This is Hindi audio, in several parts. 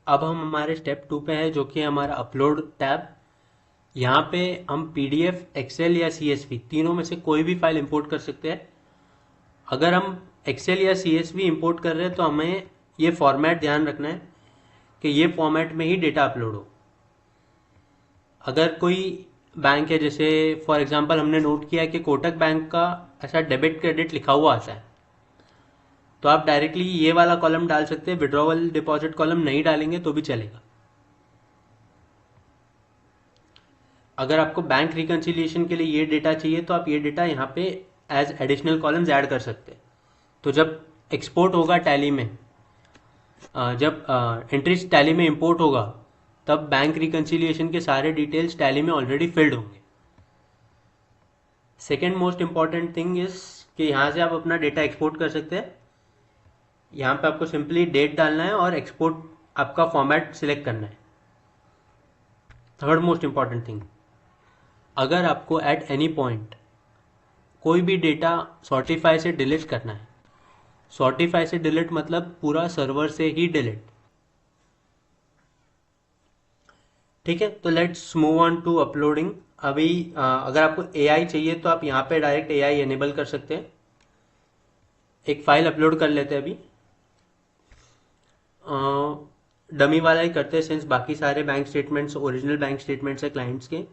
अब हम हमारे स्टेप 2 पे है, जो कि हमारा अपलोड टैब। यहाँ पे हम पीडीएफ, एक्सेल या सीएसवी तीनों में से कोई भी फाइल इंपोर्ट कर सकते हैं। अगर हम एक्सेल या सीएसवी इंपोर्ट कर रहे हैं तो हमें ये फॉर्मेट ध्यान रखना है कि ये फॉर्मेट में ही डेटा अपलोड हो। अगर कोई बैंक है, जैसे फॉर एग्जांपल हमने नोट किया है कि कोटक बैंक का ऐसा डेबिट क्रेडिट लिखा हुआ आता है, तो आप डायरेक्टली ये वाला कॉलम डाल सकते हैं, विड्रॉवल डिपॉजिट कॉलम नहीं डालेंगे तो भी चलेगा। अगर आपको बैंक रिकन्सिलिएशन के लिए ये डेटा चाहिए तो आप ये डेटा यहाँ पे एज एडिशनल कॉलम्स ऐड कर सकते हैं। तो जब एक्सपोर्ट होगा टैली में, जब एंट्रीज टैली में इंपोर्ट होगा, तब बैंक रिकन्सिलिएशन के सारे डिटेल्स टैली में ऑलरेडी फिल्ड होंगे। Second most important thing is कि यहाँ से आप अपना डेटा एक्सपोर्ट कर सकते हैं। यहाँ पे आपको सिंपली डेट डालना है और एक्सपोर्ट आपका फॉर्मेट सिलेक्ट करना है। थर्ड मोस्ट इंपॉर्टेंट थिंग, अगर आपको एट एनी पॉइंट कोई भी डेटा सॉर्टिफाई से डिलीट करना है, सॉर्टिफाई से डिलीट मतलब पूरा सर्वर से ही डिलीट। ठीक है, तो let's move on to uploading. अभी अगर आपको एआई चाहिए तो आप यहाँ पे डायरेक्ट एआई एनेबल कर सकते हैं। एक फाइल अपलोड कर लेते हैं अभी, डमी वाला ही करते हैं सिंस बाकी सारे bank statements original bank statements है क्लाइंट्स के।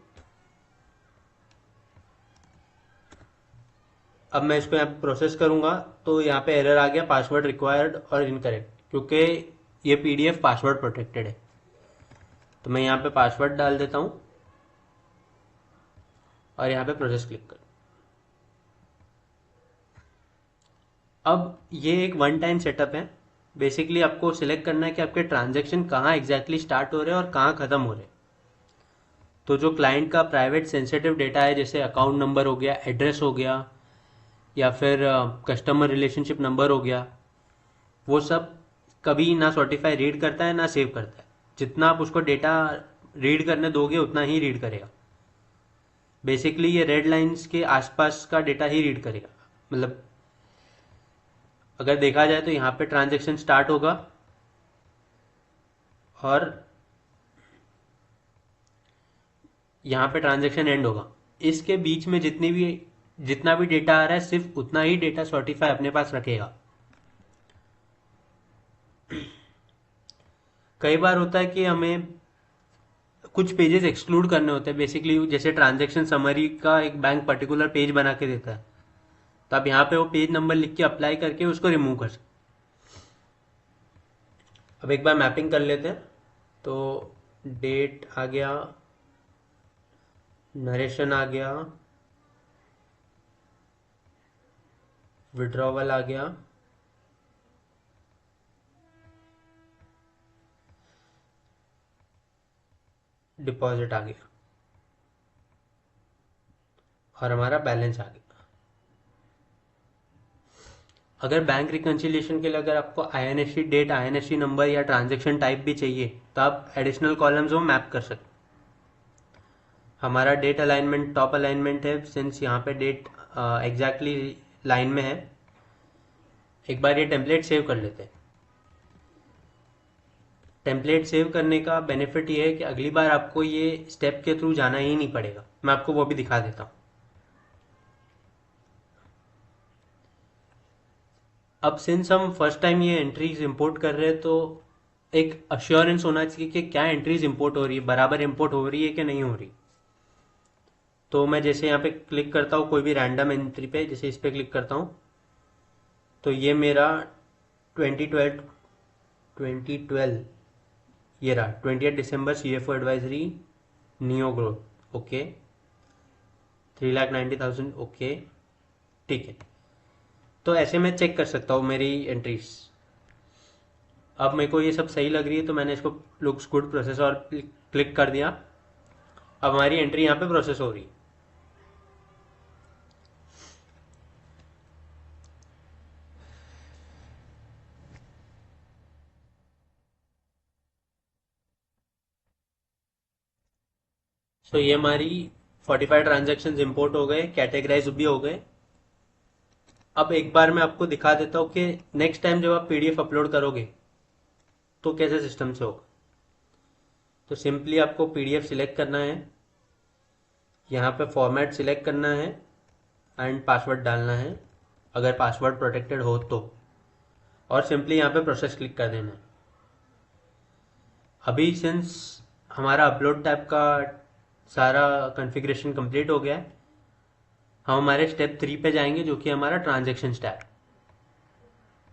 अब मैं इसको यहाँ प्रोसेस करूंगा तो यहाँ पे एरर आ गया, पासवर्ड रिक्वायर्ड और इनकरेक्ट, क्योंकि ये पीडीएफ पासवर्ड प्रोटेक्टेड है। तो मैं यहाँ पे पासवर्ड डाल देता हूँ और यहाँ पे प्रोसेस क्लिक कर। अब ये एक वन टाइम सेटअप है। बेसिकली आपको सिलेक्ट करना है कि आपके ट्रांजेक्शन कहाँ एग्जैक्टली स्टार्ट हो रहे हैं और कहाँ ख़त्म हो रहे हैं। तो जो क्लाइंट का प्राइवेट सेंसिटिव डेटा है, जैसे अकाउंट नंबर हो गया, एड्रेस हो गया, या फिर कस्टमर रिलेशनशिप नंबर हो गया, वो सब कभी ना सॉर्टिफाई रीड करता है ना सेव करता है। जितना आप उसको डेटा रीड करने दोगे उतना ही रीड करेगा। बेसिकली ये रेड लाइंस के आसपास का डेटा ही रीड करेगा। मतलब अगर देखा जाए तो यहाँ पे ट्रांजेक्शन स्टार्ट होगा और यहाँ पे ट्रांजेक्शन एंड होगा। इसके बीच में जितना भी डेटा आ रहा है, सिर्फ उतना ही डेटा सॉर्टिफाई अपने पास रखेगा। कई बार होता है कि हमें कुछ पेजेस एक्सक्लूड करने होते हैं। बेसिकली जैसे ट्रांजेक्शन समरी का एक बैंक पर्टिकुलर पेज बना के देता है, तो आप यहाँ पे वो पेज नंबर लिख के अप्लाई करके उसको रिमूव कर सकते। अब एक बार मैपिंग कर लेते हैं। तो डेट आ गया, नरेशन आ गया, विड्रॉवल आ गया, डिपॉजिट आ गया और हमारा बैलेंस आ गया। अगर बैंक रिकन्सिलिएशन के लिए अगर आपको आईएनएससी डेट, आईएनएससी नंबर या ट्रांजैक्शन टाइप भी चाहिए तो आप एडिशनल कॉलम्स वो मैप कर सकते। हमारा डेट अलाइनमेंट टॉप अलाइनमेंट है, सिंस यहाँ पे डेट एग्जैक्टली लाइन में है। एक बार ये टेम्पलेट सेव कर लेते हैं। टेम्पलेट सेव करने का बेनिफिट ये है कि अगली बार आपको ये स्टेप के थ्रू जाना ही नहीं पड़ेगा। मैं आपको वो भी दिखा देता हूँ। अब सिंस हम फर्स्ट टाइम ये एंट्रीज इंपोर्ट कर रहे हैं तो एक अश्योरेंस होना चाहिए कि क्या एंट्रीज इंपोर्ट हो रही है, बराबर इंपोर्ट हो रही है कि नहीं हो रही। तो मैं जैसे यहाँ पे क्लिक करता हूँ कोई भी रैंडम एंट्री पे, जैसे इस पे क्लिक करता हूँ तो ये मेरा 2012 ये रहा 28 दिसंबर CFO advisory neo growth. Okay, 3,90,000। Okay, ठीक है। तो ऐसे मैं चेक कर सकता हूँ मेरी एंट्रीज। अब मेरे को ये सब सही लग रही है तो मैंने इसको लुक्स गुड प्रोसेस और क्लिक कर दिया। अब हमारी एंट्री यहाँ पे प्रोसेस हो रही है। तो ये हमारी 45 ट्रांजेक्शन इंपोर्ट हो गए, कैटेगराइज भी हो गए। अब एक बार मैं आपको दिखा देता हूँ कि नेक्स्ट टाइम जब आप पीडीएफ अपलोड करोगे तो कैसे सिस्टम से होगा। तो सिंपली आपको पीडीएफ सिलेक्ट करना है, यहाँ पे फॉर्मेट सिलेक्ट करना है एंड पासवर्ड डालना है अगर पासवर्ड प्रोटेक्टेड हो तो, और सिंपली यहाँ पे प्रोसेस क्लिक कर देना है। अभी सिंस हमारा अपलोड टैब का सारा कॉन्फ़िगरेशन कंप्लीट हो गया है, हम हमारे स्टेप 3 पे जाएंगे जो कि हमारा ट्रांजैक्शन टैब।